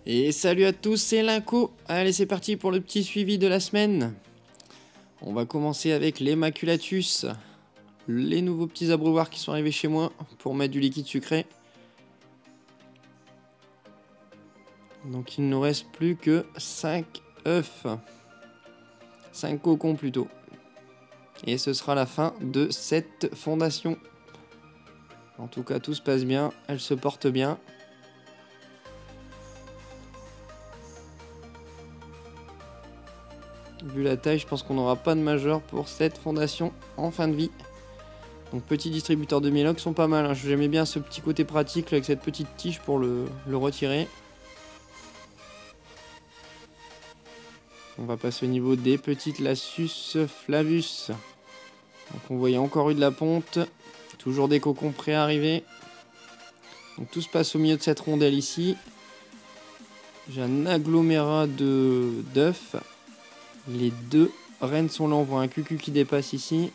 Et salut à tous, c'est Linko. Allez, c'est parti pour le petit suivi de la semaine. On va commencer avec les Maculatus, les nouveaux petits abreuvoirs qui sont arrivés chez moi pour mettre du liquide sucré. Donc il ne nous reste plus que 5 œufs, 5 cocons plutôt. Et ce sera la fin de cette fondation. En tout cas, tout se passe bien, elle se porte bien. Vu la taille, je pense qu'on n'aura pas de majeur pour cette fondation en fin de vie. Donc petit distributeur de Miloc sont pas mal, hein. J'aimais bien ce petit côté pratique là, avec cette petite tige pour le retirer. On va passer au niveau des petites Lacus Flavus. Donc on voyait encore eu de la ponte, toujours des cocons prêts à arriver. Donc tout se passe au milieu de cette rondelle ici. J'ai un agglomérat d'œufs. Les deux reines sont là, on voit un cucu qui dépasse ici.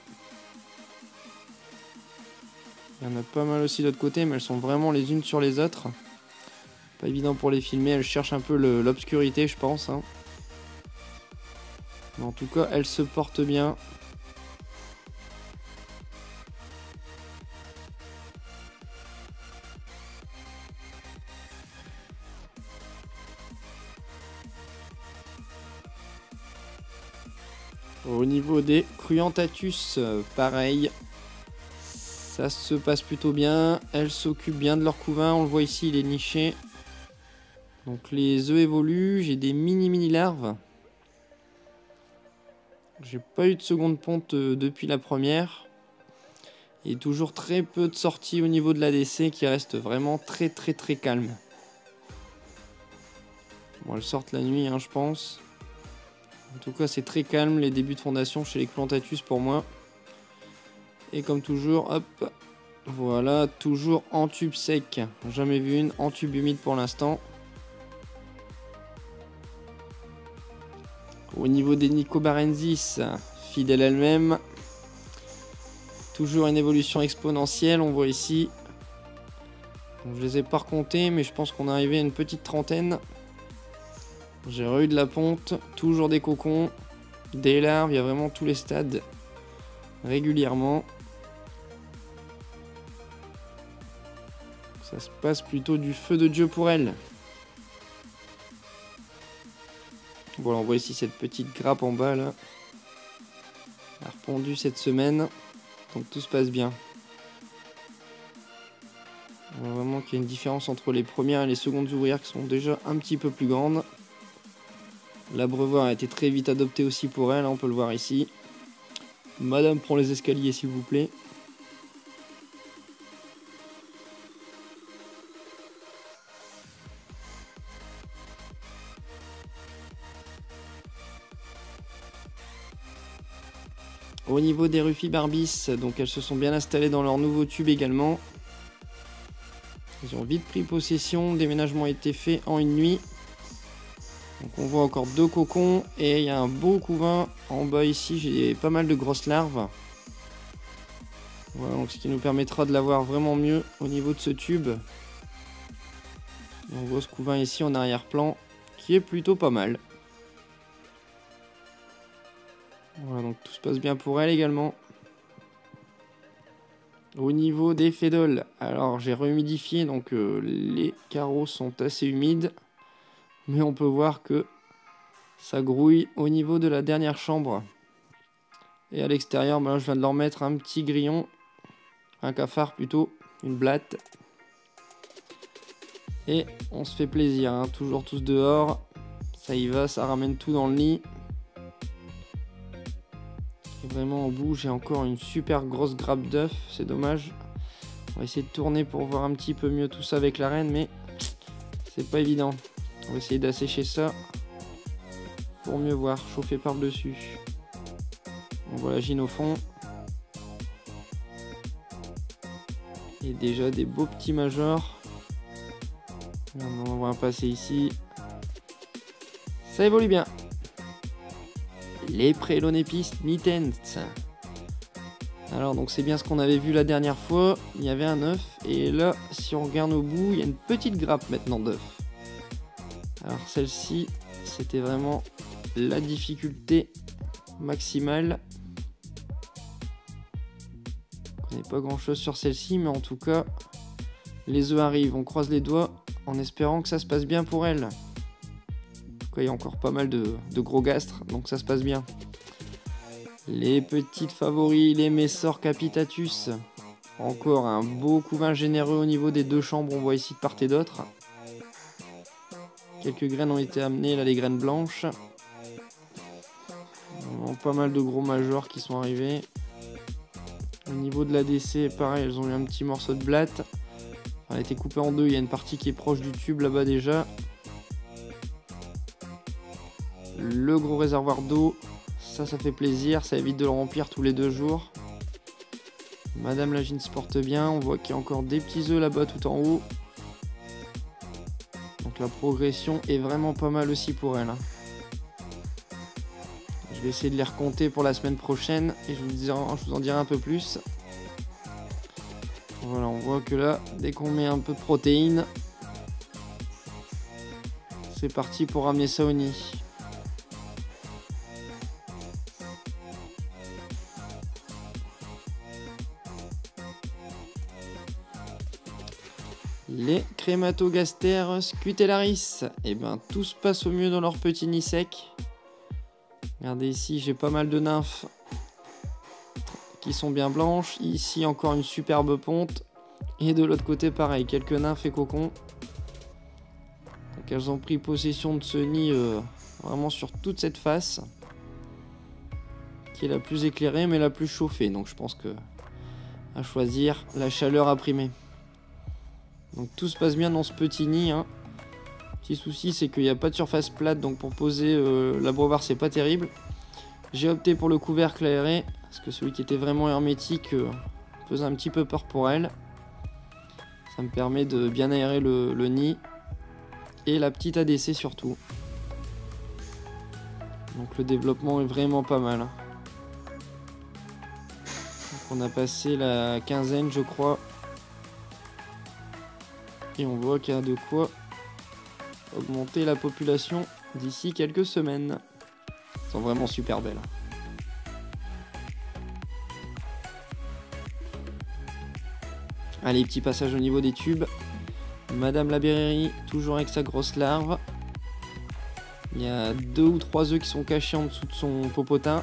Il y en a pas mal aussi de l'autre côté, mais elles sont vraiment les unes sur les autres. Pas évident pour les filmer, elles cherchent un peu l'obscurité je pense, hein. Mais en tout cas, elles se portent bien. Au niveau des Cruentatus, pareil, ça se passe plutôt bien. Elles s'occupent bien de leur couvain, on le voit ici, il est niché. Donc les œufs évoluent, j'ai des mini larves. J'ai pas eu de seconde ponte depuis la première. Et toujours très peu de sorties au niveau de l'ADC qui reste vraiment très calme. Bon, elles sortent la nuit, hein, je pense. En tout cas, c'est très calme les débuts de fondation chez les Cruentatus pour moi. Et comme toujours, hop, voilà, toujours en tube sec. Jamais vu une en tube humide pour l'instant. Au niveau des Nicobarensis, fidèle elle-même. Toujours une évolution exponentielle, on voit ici. Donc, je les ai pas recomptés, mais je pense qu'on est arrivé à une petite trentaine. J'ai eu de la ponte, toujours des cocons, des larves, il y a vraiment tous les stades régulièrement. Ça se passe plutôt du feu de Dieu pour elle. Voilà, on voit ici cette petite grappe en bas là. Elle a repondu cette semaine, donc tout se passe bien. On voit vraiment qu'il y a une différence entre les premières et les secondes ouvrières qui sont déjà un petit peu plus grandes. L'abreuvoir a été très vite adopté aussi pour elle, on peut le voir ici. Madame prend les escaliers s'il vous plaît. Au niveau des Rufibarbis, donc elles se sont bien installées dans leur nouveau tube également. Ils ont vite pris possession, le déménagement a été fait en une nuit. Donc on voit encore 2 cocons et il y a un beau couvain en bas ici, j'ai pas mal de grosses larves. Voilà, donc ce qui nous permettra de la voir vraiment mieux au niveau de ce tube. On voit ce couvain ici en arrière-plan qui est plutôt pas mal. Voilà, donc tout se passe bien pour elle également. Au niveau des fédoles, alors j'ai rehumidifié, donc les carreaux sont assez humides. Mais on peut voir que ça grouille au niveau de la dernière chambre. Et à l'extérieur, ben là, je viens de leur mettre un petit grillon, un cafard plutôt, une blatte. Et on se fait plaisir, hein, toujours tous dehors. Ça y va, ça ramène tout dans le nid. Et vraiment au bout, j'ai encore une super grosse grappe d'œufs, c'est dommage. On va essayer de tourner pour voir un petit peu mieux tout ça avec la reine, mais c'est pas évident. On va essayer d'assécher ça pour mieux voir, chauffer par-dessus. On voit la gine au fond. Et déjà des beaux petits majors. On va passer ici. Ça évolue bien. Les Prélonépis nitens. Alors donc c'est bien ce qu'on avait vu la dernière fois. Il y avait un œuf. Et là, si on regarde au bout, il y a une petite grappe maintenant d'œuf. Alors celle-ci, c'était vraiment la difficulté maximale. On connaît pas grand chose sur celle-ci, mais en tout cas, les œufs arrivent. On croise les doigts en espérant que ça se passe bien pour elle. En tout cas, il y a encore pas mal de gros gastres, donc ça se passe bien. Les petites favoris, les Messor Capitatus. Encore un beau couvain généreux au niveau des deux chambres, on voit ici de part et d'autre. Quelques graines ont été amenées, là les graines blanches. Pas mal de gros majors qui sont arrivés. Au niveau de l'ADC, pareil, elles ont eu un petit morceau de blatte. Elle a été coupée en deux, il y a une partie qui est proche du tube là-bas déjà. Le gros réservoir d'eau, ça fait plaisir, ça évite de le remplir tous les 2 jours. Madame Lagine se porte bien, on voit qu'il y a encore des petits œufs là-bas tout en haut. Donc la progression est vraiment pas mal aussi pour elle. Je vais essayer de les recompter pour la semaine prochaine et je vous en dirai un peu plus. Voilà, on voit que là, dès qu'on met un peu de protéines, c'est parti pour ramener ça au nid. Les Crématogastères scutellaris, et ben tout se passe au mieux dans leur petit nid sec. Regardez ici, j'ai pas mal de nymphes qui sont bien blanches. Ici encore une superbe ponte. Et de l'autre côté pareil, quelques nymphes et cocons. Donc elles ont pris possession de ce nid vraiment sur toute cette face. Qui est la plus éclairée mais la plus chauffée. Donc je pense que à choisir, la chaleur a primé. Donc tout se passe bien dans ce petit nid. Petit souci, c'est qu'il n'y a pas de surface plate, donc pour poser l'abreuvoir, c'est pas terrible. J'ai opté pour le couvercle aéré, parce que celui qui était vraiment hermétique faisait un petit peu peur pour elle. Ça me permet de bien aérer le nid et la petite ADC surtout. Donc le développement est vraiment pas mal. Donc on a passé la quinzaine, je crois. Et on voit qu'il y a de quoi augmenter la population d'ici quelques semaines. Elles sont vraiment super belles. Allez, petit passage au niveau des tubes. Madame la Berrerie, toujours avec sa grosse larve. Il y a 2 ou 3 œufs qui sont cachés en dessous de son popotin.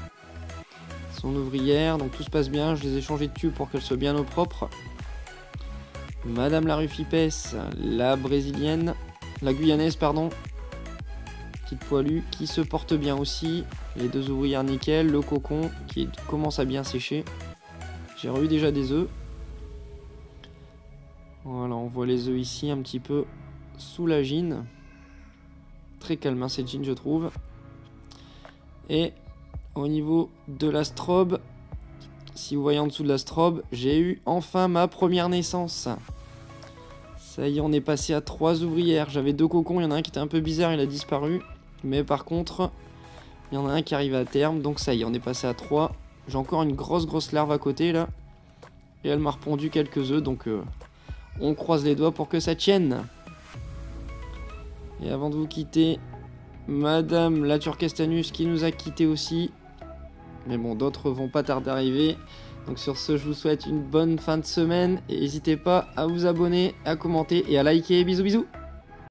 Son ouvrière, donc tout se passe bien. Je les ai changés de tube pour qu'elles soient bien au propre. Madame la Rufipes, la brésilienne, la guyanaise pardon, petite poilue qui se porte bien aussi, les 2 ouvrières nickel, le cocon qui commence à bien sécher. J'ai eu déjà des œufs. Voilà, on voit les œufs ici un petit peu sous la gine. Très calme cette gine je trouve. Et au niveau de la strobe, si vous voyez en dessous de la strobe, j'ai eu enfin ma première naissance. Ça y est, on est passé à 3 ouvrières. J'avais 2 cocons, il y en a un qui était un peu bizarre, il a disparu. Mais par contre, il y en a un qui arrive à terme, donc ça y est, on est passé à 3. J'ai encore une grosse larve à côté là. Et elle m'a repondu quelques œufs, donc on croise les doigts pour que ça tienne. Et avant de vous quitter, Madame la Turkestanus qui nous a quittés aussi. Mais bon, d'autres vont pas tarder à arriver. Donc sur ce, je vous souhaite une bonne fin de semaine. Et n'hésitez pas à vous abonner, à commenter et à liker. Bisous bisous.